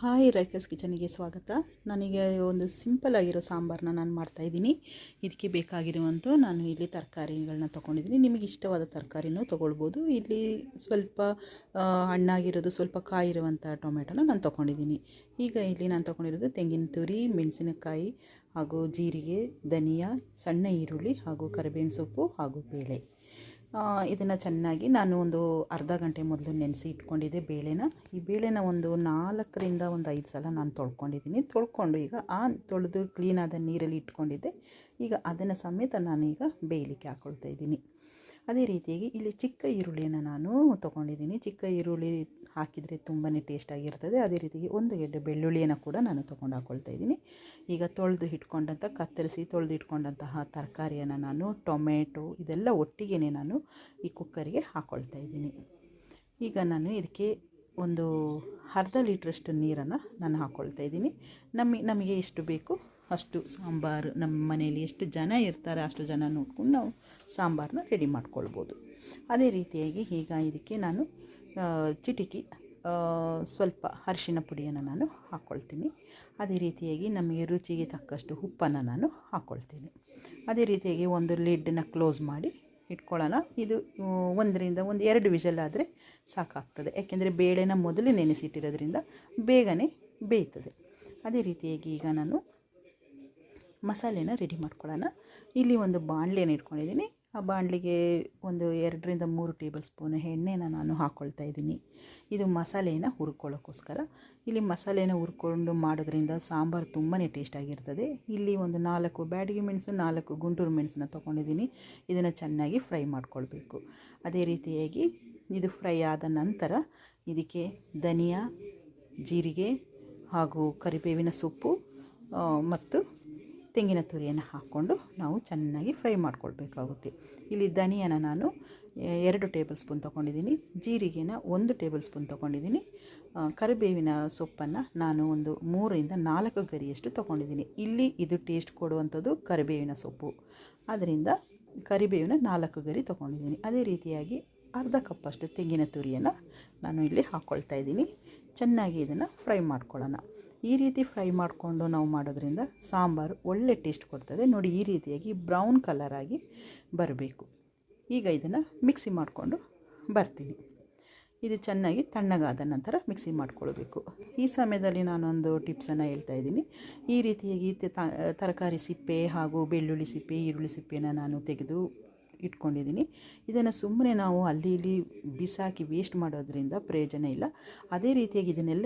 Hi ರೈಕಸ್ ಕಿಚನಿಗೆ ಸ್ವಾಗತ. ನನಗೆ ಒಂದು ಸಿಂಪಲ್ ಆಗಿರೋ ಸಾಂಬಾರನ್ನ ನಾನು ಮಾಡ್ತಾಯಿದ್ದೀನಿ. ಇದಕ್ಕೆ ಬೇಕಾಗಿರುವಂಥ ನಾನು ಇಲ್ಲಿ ತರಕಾರಿಗಳನ್ನ ತೊಗೊಂಡಿದ್ದೀನಿ. ನಿಮಗೆ ಇಷ್ಟವಾದ ತರಕಾರಿನೂ ತೊಗೊಳ್ಬೋದು. ಇಲ್ಲಿ ಸ್ವಲ್ಪ ಹಣ್ಣಾಗಿರೋದು, ಸ್ವಲ್ಪ ಕಾಯಿರುವಂಥ ಟೊಮೆಟೊನ ನಾನು ತೊಗೊಂಡಿದ್ದೀನಿ. ಈಗ ಇಲ್ಲಿ ನಾನು ತೊಗೊಂಡಿರೋದು ತೆಂಗಿನ ತುರಿ, ಮೆಣಸಿನಕಾಯಿ ಹಾಗೂ ಜೀರಿಗೆ, ಧನಿಯಾ, ಸಣ್ಣ ಈರುಳ್ಳಿ ಹಾಗೂ ಕರಿಬೇವಿನ ಸೊಪ್ಪು ಹಾಗೂ ಬೇಳೆ. ಇದನ್ನು ಚೆನ್ನಾಗಿ ನಾನು ಒಂದು ಅರ್ಧ ಗಂಟೆ ಮೊದಲು ನೆನೆಸಿ ಇಟ್ಕೊಂಡಿದ್ದೆ ಬೇಳೆನ. ಈ ಬೇಳೆನ ಒಂದು 4ರಿಂದ 5 ಸಲ ನಾನು ತೊಳ್ಕೊಂಡಿದ್ದೀನಿ. ತೊಳ್ಕೊಂಡು ಈಗ ತೊಳೆದು ಕ್ಲೀನಾದ ನೀರಲ್ಲಿ ಇಟ್ಕೊಂಡಿದ್ದೆ. ಈಗ ಅದನ್ನು ಸಮೇತ ನಾನೀಗ ಬೇಯಲಿಕ್ಕೆ ಹಾಕ್ಕೊಳ್ತಾ ಇದ್ದೀನಿ. ಅದೇ ರೀತಿಯಾಗಿ ಇಲ್ಲಿ ಚಿಕ್ಕ ಈರುಳ್ಳಿಯನ್ನು ನಾನು ತೊಗೊಂಡಿದ್ದೀನಿ. ಚಿಕ್ಕ ಈರುಳ್ಳಿ ಹಾಕಿದರೆ ತುಂಬಾ ಟೇಸ್ಟಾಗಿರ್ತದೆ. ಅದೇ ರೀತಿಯಾಗಿ 1 ಗೆಡ್ಡೆ ಬೆಳ್ಳುಳ್ಳಿಯನ್ನು ಕೂಡ ನಾನು ತೊಗೊಂಡು ಹಾಕ್ಕೊಳ್ತಾ ಇದ್ದೀನಿ. ಈಗ ಕತ್ತರಿಸಿ ತೊಳೆದು ಇಟ್ಕೊಂಡಂತಹ ತರಕಾರಿಯನ್ನು ನಾನು ಟೊಮೆಟೊ ಇದೆಲ್ಲ ಒಟ್ಟಿಗೆ ನಾನು ಈ ಕುಕ್ಕರಿಗೆ ಹಾಕ್ಕೊಳ್ತಾ ಇದ್ದೀನಿ. ಈಗ ನಾನು ಇದಕ್ಕೆ ಒಂದು ಅರ್ಧ ಲೀಟ್ರಷ್ಟು ನೀರನ್ನು ನಾನು ಹಾಕ್ಕೊಳ್ತಾ ಇದ್ದೀನಿ. ನಮಗೆ ಎಷ್ಟು ಬೇಕು ಅಷ್ಟು ಸಾಂಬಾರು, ನಮ್ಮ ಮನೆಯಲ್ಲಿ ಎಷ್ಟು ಜನ ಇರ್ತಾರೆ ಅಷ್ಟು ಜನ ನೋಡ್ಕೊಂಡು ನಾವು ಸಾಂಬಾರನ್ನ ರೆಡಿ ಮಾಡ್ಕೊಳ್ಬೋದು. ಅದೇ ರೀತಿಯಾಗಿ ಈಗ ಇದಕ್ಕೆ ನಾನು ಚಿಟಿಕೆ ಸ್ವಲ್ಪ ಅರಿಶಿನ ಪುಡಿಯನ್ನು ನಾನು ಹಾಕ್ಕೊಳ್ತೀನಿ. ಅದೇ ರೀತಿಯಾಗಿ ನಮಗೆ ರುಚಿಗೆ ತಕ್ಕಷ್ಟು ಉಪ್ಪನ್ನು ನಾನು ಹಾಕ್ಕೊಳ್ತೀನಿ. ಅದೇ ರೀತಿಯಾಗಿ ಒಂದು ಲಿಡ್ಡನ್ನ ಕ್ಲೋಸ್ ಮಾಡಿ ಇಟ್ಕೊಳ್ಳೋಣ. ಇದು 1-2 ವಿಷಲ್ ಆದರೆ ಸಾಕಾಗ್ತದೆ. ಯಾಕೆಂದರೆ ಬೇಳೆನ ಮೊದಲೇ ನೆನೆಸಿಟ್ಟಿರೋದ್ರಿಂದ ಬೇಗನೆ ಬೇಯ್ತದೆ. ಅದೇ ರೀತಿಯಾಗಿ ಈಗ ನಾನು ಮಸಾಲೆನ ರೆಡಿ ಮಾಡ್ಕೊಳ್ಳೋಣ. ಇಲ್ಲಿ ಒಂದು ಬಾಣಲೆನ ಇಟ್ಕೊಂಡಿದ್ದೀನಿ. ಆ ಬಾಣಲೆಗೆ ಒಂದು 2-3 ಟೇಬಲ್ ಸ್ಪೂನ್ ಎಣ್ಣೆನ ನಾನು ಹಾಕ್ಕೊಳ್ತಾ ಇದ್ದೀನಿ. ಇದು ಮಸಾಲೆಯನ್ನು ಹುರ್ಕೊಳ್ಳೋಕ್ಕೋಸ್ಕರ. ಇಲ್ಲಿ ಮಸಾಲೆನ ಹುರ್ಕೊಂಡು ಮಾಡೋದ್ರಿಂದ ಸಾಂಬಾರು ತುಂಬಾ ಟೇಸ್ಟಾಗಿರ್ತದೆ. ಇಲ್ಲಿ ಒಂದು 4 ಬ್ಯಾಡಗಿ ಮೆಣಸು, 4 ಗುಂಟೂರು ಮೆಣಸನ್ನ ತೊಗೊಂಡಿದ್ದೀನಿ. ಇದನ್ನು ಚೆನ್ನಾಗಿ ಫ್ರೈ ಮಾಡ್ಕೊಳ್ಬೇಕು. ಅದೇ ರೀತಿಯಾಗಿ ಇದು ಫ್ರೈ ಆದ ನಂತರ ಇದಕ್ಕೆ ಧನಿಯಾ, ಜೀರಿಗೆ ಹಾಗೂ ಕರಿಬೇವಿನ ಸೊಪ್ಪು ಮತ್ತು ತೆಂಗಿನ ತುರಿಯನ್ನು ಹಾಕ್ಕೊಂಡು ನಾವು ಚೆನ್ನಾಗಿ ಫ್ರೈ ಮಾಡ್ಕೊಳ್ಬೇಕಾಗುತ್ತೆ. ಇಲ್ಲಿ ಧನಿಯಾನ ನಾನು 2 ಟೇಬಲ್ ಸ್ಪೂನ್ ತೊಗೊಂಡಿದ್ದೀನಿ. ಜೀರಿಗೆನ 1 ಟೇಬಲ್ ಸ್ಪೂನ್ ತೊಗೊಂಡಿದ್ದೀನಿ. ಕರಿಬೇವಿನ ಸೊಪ್ಪನ್ನು ನಾನು ಒಂದು 3-4 ಗರಿಯಷ್ಟು ತೊಗೊಂಡಿದ್ದೀನಿ. ಇಲ್ಲಿ ಇದು ಟೇಸ್ಟ್ ಕೊಡುವಂಥದ್ದು ಕರಿಬೇವಿನ ಸೊಪ್ಪು, ಅದರಿಂದ ಕರಿಬೇವಿನ 4 ಗರಿ ತೊಗೊಂಡಿದ್ದೀನಿ. ಅದೇ ರೀತಿಯಾಗಿ ಅರ್ಧ ಕಪ್ಪಷ್ಟು ತೆಂಗಿನ ತುರಿಯನ್ನು ನಾನು ಇಲ್ಲಿ ಹಾಕ್ಕೊಳ್ತಾ ಇದ್ದೀನಿ. ಚೆನ್ನಾಗಿ ಇದನ್ನು ಫ್ರೈ ಮಾಡ್ಕೊಳ್ಳೋಣ. ಈ ರೀತಿ ಫ್ರೈ ಮಾಡಿಕೊಂಡು ನಾವು ಮಾಡೋದ್ರಿಂದ ಸಾಂಬಾರು ಒಳ್ಳೆ ಟೇಸ್ಟ್ ಕೊಡ್ತದೆ. ನೋಡಿ, ಈ ರೀತಿಯಾಗಿ ಬ್ರೌನ್ ಕಲರಾಗಿ ಬರಬೇಕು. ಈಗ ಇದನ್ನು ಮಿಕ್ಸಿ ಮಾಡಿಕೊಂಡು ಬರ್ತೀನಿ. ಇದು ಚೆನ್ನಾಗಿ ತಣ್ಣಗಾದ ನಂತರ ಮಿಕ್ಸಿ ಮಾಡ್ಕೊಳ್ಬೇಕು. ಈ ಸಮಯದಲ್ಲಿ ನಾನೊಂದು ಟಿಪ್ಸನ್ನು ಹೇಳ್ತಾ ಇದ್ದೀನಿ. ಈ ರೀತಿಯಾಗಿ ತರಕಾರಿ ಸಿಪ್ಪೆ ಹಾಗೂ ಬೆಳ್ಳುಳ್ಳಿ ಸಿಪ್ಪೆ, ಈರುಳ್ಳಿ ಸಿಪ್ಪೆನ ನಾನು ತೆಗೆದು ಇಟ್ಕೊಂಡಿದ್ದೀನಿ. ಇದನ್ನು ಸುಮ್ಮನೆ ನಾವು ಅಲ್ಲಿ ಇಲ್ಲಿ ಬಿಸಾಕಿ ವೇಸ್ಟ್ ಮಾಡೋದ್ರಿಂದ ಪ್ರಯೋಜನ ಇಲ್ಲ. ಅದೇ ರೀತಿಯಾಗಿ ಇದನ್ನೆಲ್ಲ